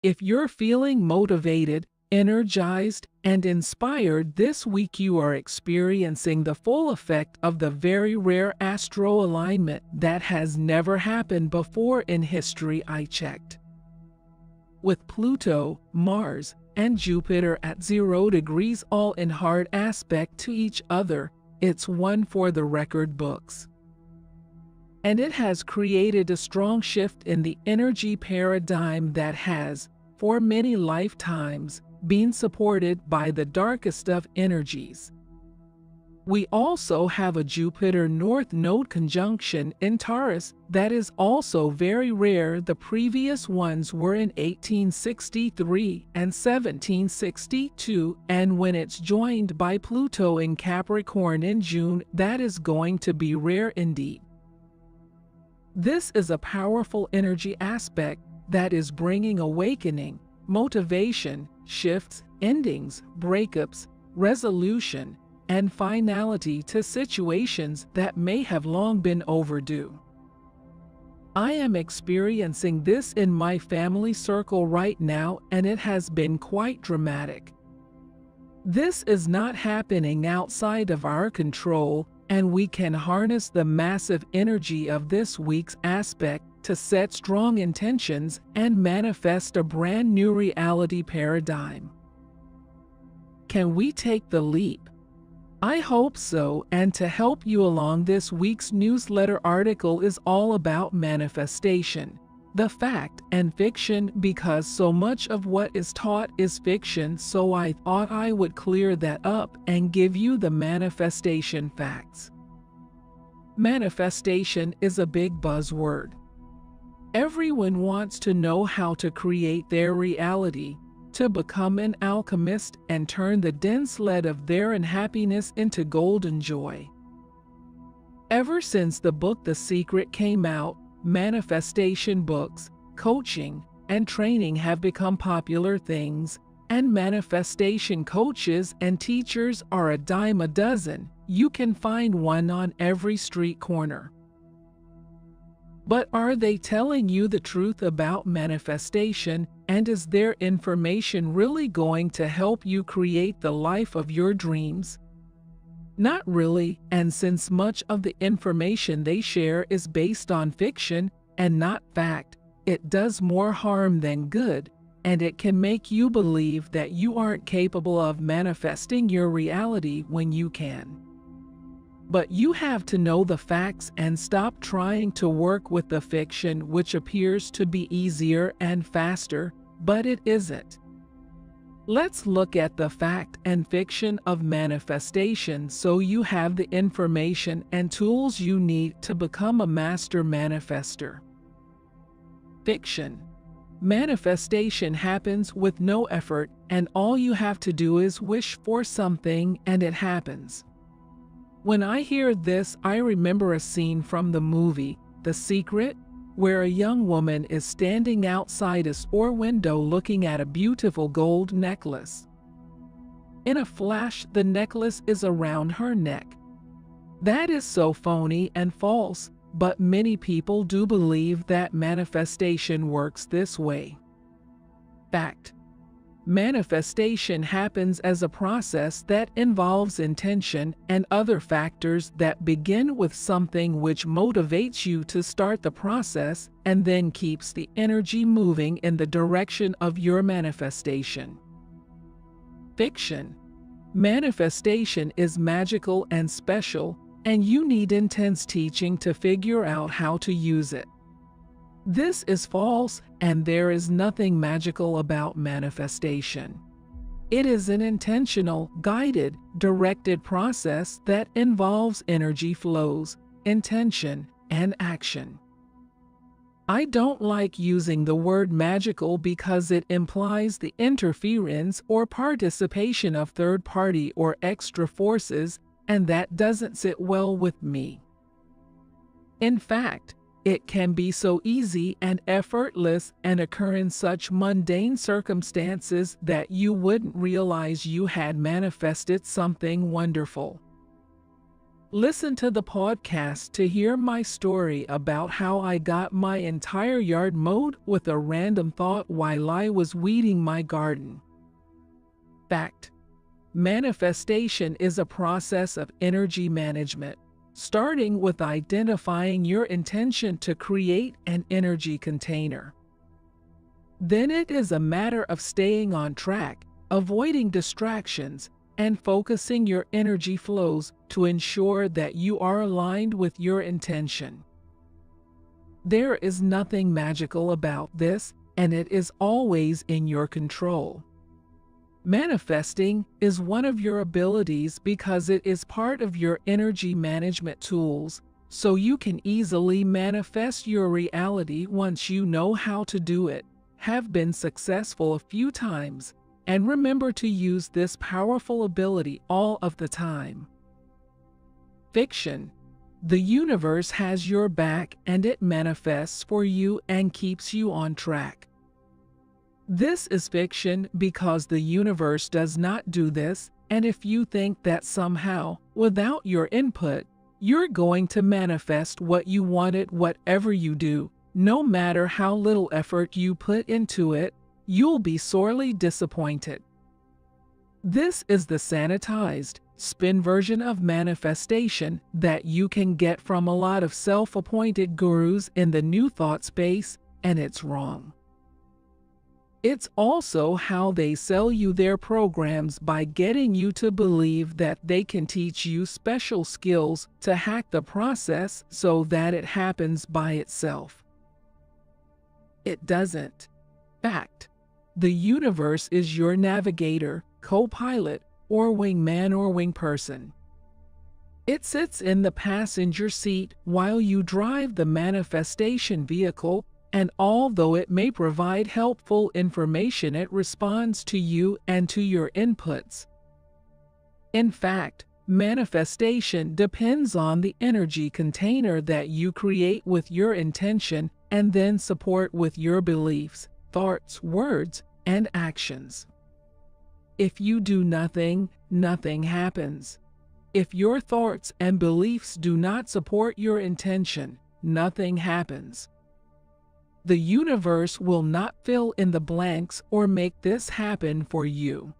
If you're feeling motivated, energized, and inspired this week, you are experiencing the full effect of the very rare astro alignment that has never happened before in history. I checked. With Pluto, Mars, and Jupiter at 0 degrees all in hard aspect to each other, it's one for the record books. And it has created a strong shift in the energy paradigm that has, for many lifetimes, been supported by the darkest of energies. We also have a Jupiter North Node conjunction in Taurus that is also very rare. The previous ones were in 1863 and 1762, and when it's joined by Pluto in Capricorn in June, that is going to be rare indeed. This is a powerful energy aspect that is bringing awakening, motivation, shifts, endings, breakups, resolution, and finality to situations that may have long been overdue. I am experiencing this in my family circle right now, and it has been quite dramatic. This is not happening outside of our control, and we can harness the massive energy of this week's aspect to set strong intentions and manifest a brand new reality paradigm. Can we take the leap? I hope so, and to help you along, this week's newsletter article is all about manifestation, the fact and fiction, because so much of what is taught is fiction, so I thought I would clear that up and give you the manifestation facts. Manifestation is a big buzzword. Everyone wants to know how to create their reality, to become an alchemist and turn the dense lead of their unhappiness into golden joy. Ever since the book The Secret came out, manifestation books, coaching, and training have become popular things, and manifestation coaches and teachers are a dime a dozen. You can find one on every street corner. But are they telling you the truth about manifestation, and is their information really going to help you create the life of your dreams? Not really, and since much of the information they share is based on fiction and not fact, it does more harm than good, and it can make you believe that you aren't capable of manifesting your reality when you can. But you have to know the facts and stop trying to work with the fiction, which appears to be easier and faster, but it isn't. Let's look at the fact and fiction of manifestation so you have the information and tools you need to become a master manifester. Fiction. Manifestation happens with no effort, and all you have to do is wish for something and it happens. When I hear this, I remember a scene from the movie The Secret, where a young woman is standing outside a store window looking at a beautiful gold necklace. In a flash, the necklace is around her neck. That is so phony and false, but many people do believe that manifestation works this way. Fact. Manifestation happens as a process that involves intention and other factors that begin with something which motivates you to start the process and then keeps the energy moving in the direction of your manifestation. Fiction. Manifestation is magical and special, and you need intense teaching to figure out how to use it. This is false, and there is nothing magical about manifestation. It is an intentional, guided, directed process that involves energy flows, intention, and action. I don't like using the word magical because it implies the interference or participation of third party or extra forces, and that doesn't sit well with me. In fact, it can be so easy and effortless and occur in such mundane circumstances that you wouldn't realize you had manifested something wonderful. Listen to the podcast to hear my story about how I got my entire yard mowed with a random thought while I was weeding my garden. Fact: manifestation is a process of energy management, starting with identifying your intention to create an energy container. Then it is a matter of staying on track, avoiding distractions, and focusing your energy flows to ensure that you are aligned with your intention. There is nothing magical about this, and it is always in your control. Manifesting is one of your abilities because it is part of your energy management tools, so you can easily manifest your reality once you know how to do it, have been successful a few times, and remember to use this powerful ability all of the time. Fiction: the universe has your back and it manifests for you and keeps you on track. This is fiction because the universe does not do this, and if you think that somehow, without your input, you're going to manifest what you wanted, whatever you do, no matter how little effort you put into it, you'll be sorely disappointed. This is the sanitized, spin version of manifestation that you can get from a lot of self-appointed gurus in the new thought space, and it's wrong. It's also how they sell you their programs by getting you to believe that they can teach you special skills to hack the process so that it happens by itself. It doesn't. Fact: the universe is your navigator, co-pilot, or wingman or wing person. It sits in the passenger seat while you drive the manifestation vehicle, and although it may provide helpful information, it responds to you and to your inputs. In fact, manifestation depends on the energy container that you create with your intention and then support with your beliefs, thoughts, words, and actions. If you do nothing, nothing happens. If your thoughts and beliefs do not support your intention, nothing happens. The universe will not fill in the blanks or make this happen for you.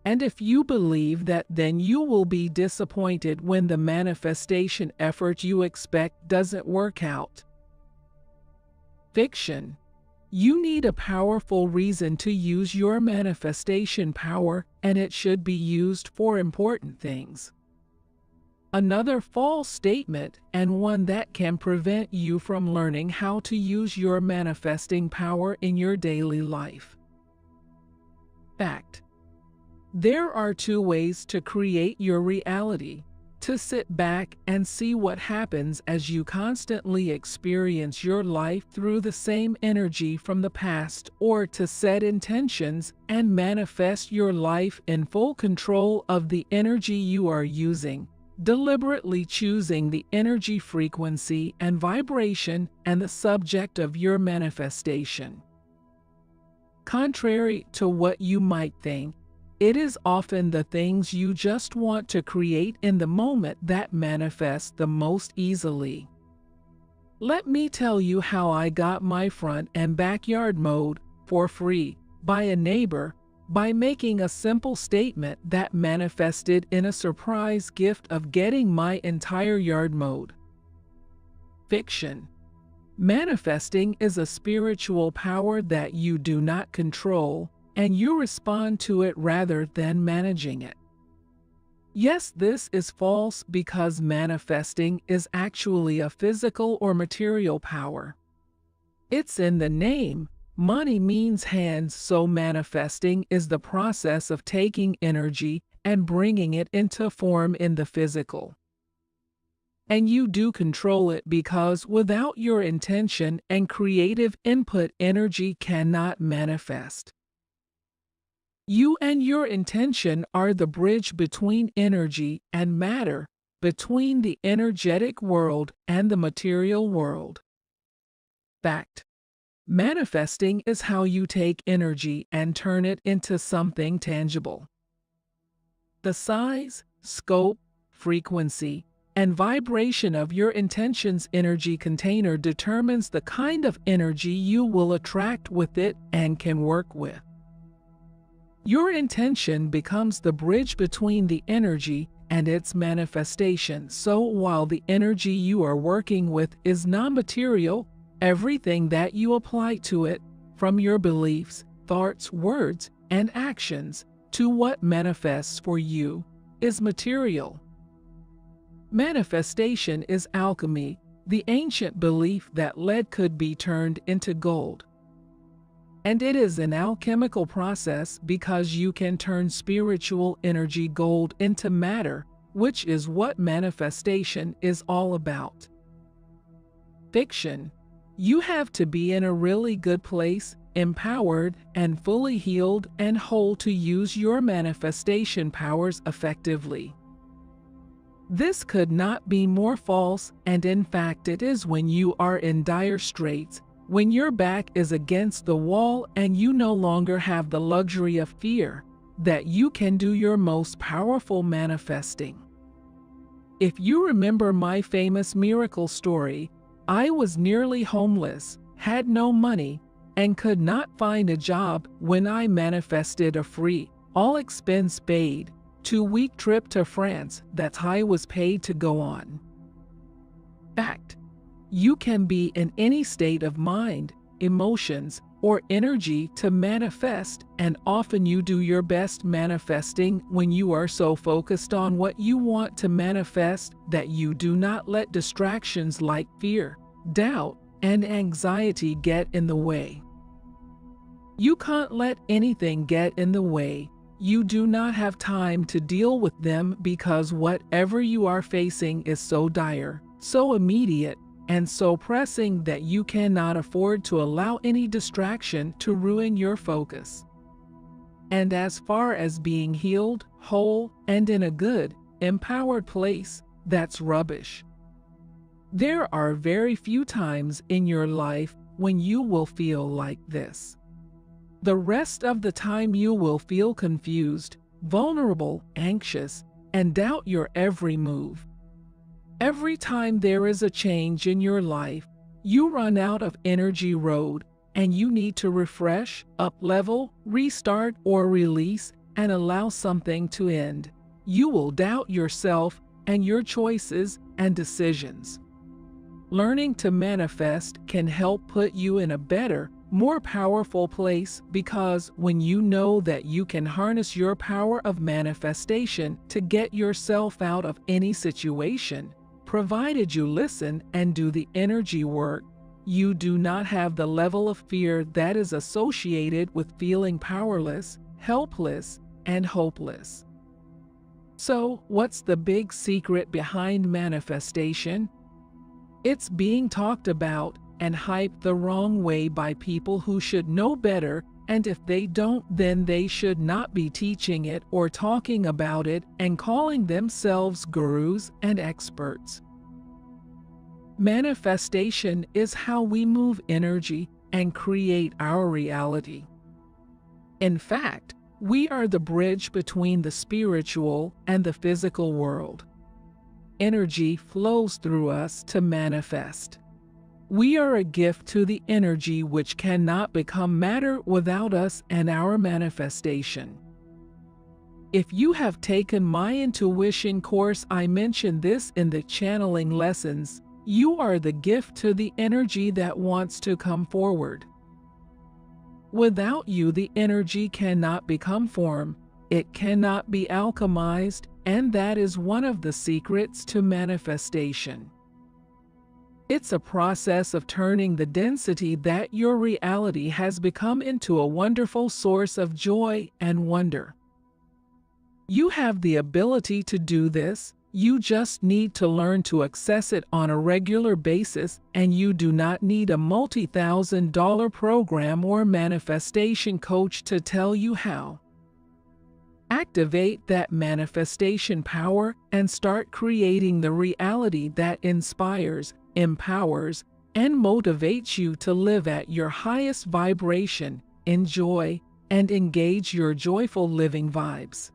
And if you believe that, then you will be disappointed when the manifestation effort you expect doesn't work out. Fiction: you need a powerful reason to use your manifestation power, and it should be used for important things. Another false statement, and one that can prevent you from learning how to use your manifesting power in your daily life. Fact: there are two ways to create your reality: to sit back and see what happens as you constantly experience your life through the same energy from the past, or to set intentions and manifest your life in full control of the energy you are using, deliberately choosing the energy frequency and vibration and the subject of your manifestation. Contrary to what you might think, it is often the things you just want to create in the moment that manifest the most easily. Let me tell you how I got my front and backyard mowed for free by a neighbor by making a simple statement that manifested in a surprise gift of getting my entire yard mowed. Fiction: manifesting is a spiritual power that you do not control, and you respond to it rather than managing it. Yes, this is false because manifesting is actually a physical or material power. It's in the name. Money means hands, so manifesting is the process of taking energy and bringing it into form in the physical. And you do control it because without your intention and creative input, energy cannot manifest. You and your intention are the bridge between energy and matter, between the energetic world and the material world. Fact: manifesting is how you take energy and turn it into something tangible. The size, scope, frequency, and vibration of your intention's energy container determines the kind of energy you will attract with it and can work with. Your intention becomes the bridge between the energy and its manifestation. So while the energy you are working with is non-material, everything that you apply to it, from your beliefs, thoughts, words, and actions, to what manifests for you, is material. Manifestation is alchemy, the ancient belief that lead could be turned into gold. And it is an alchemical process because you can turn spiritual energy gold into matter, which is what manifestation is all about. Fiction. You have to be in a really good place, empowered and fully healed and whole to use your manifestation powers effectively. This could not be more false, and in fact it is when you are in dire straits, when your back is against the wall and you no longer have the luxury of fear, that you can do your most powerful manifesting. If you remember my famous miracle story, I was nearly homeless, had no money, and could not find a job when I manifested a free, all-expense-paid, 2-week trip to France that I was paid to go on. Fact. You can be in any state of mind, emotions, or energy to manifest, and often you do your best manifesting when you are so focused on what you want to manifest that you do not let distractions like fear, doubt, and anxiety get in the way. You can't let anything get in the way. You do not have time to deal with them because whatever you are facing is so dire, so immediate, and so pressing that you cannot afford to allow any distraction to ruin your focus. And as far as being healed, whole, and in a good, empowered place, that's rubbish. There are very few times in your life when you will feel like this. The rest of the time you will feel confused, vulnerable, anxious, and doubt your every move. Every time there is a change in your life, you run out of energy road, and you need to refresh, up-level, restart, or release, and allow something to end. You will doubt yourself and your choices and decisions. Learning to manifest can help put you in a better, more powerful place because when you know that you can harness your power of manifestation to get yourself out of any situation, provided you listen and do the energy work, you do not have the level of fear that is associated with feeling powerless, helpless, and hopeless. So, what's the big secret behind manifestation? It's being talked about and hyped the wrong way by people who should know better, and if they don't, then they should not be teaching it or talking about it and calling themselves gurus and experts. Manifestation is how we move energy and create our reality. In fact, we are the bridge between the spiritual and the physical world. Energy flows through us to manifest. We are a gift to the energy which cannot become matter without us and our manifestation. If you have taken my intuition course, I mentioned this in the channeling lessons, you are the gift to the energy that wants to come forward. Without you, the energy cannot become form, it cannot be alchemized, and that is one of the secrets to manifestation. It's a process of turning the density that your reality has become into a wonderful source of joy and wonder. You have the ability to do this, you just need to learn to access it on a regular basis, and you do not need a multi-$1,000 program or manifestation coach to tell you how. Activate that manifestation power and start creating the reality that inspires, empowers, and motivates you to live at your highest vibration, enjoy, and engage your joyful living vibes.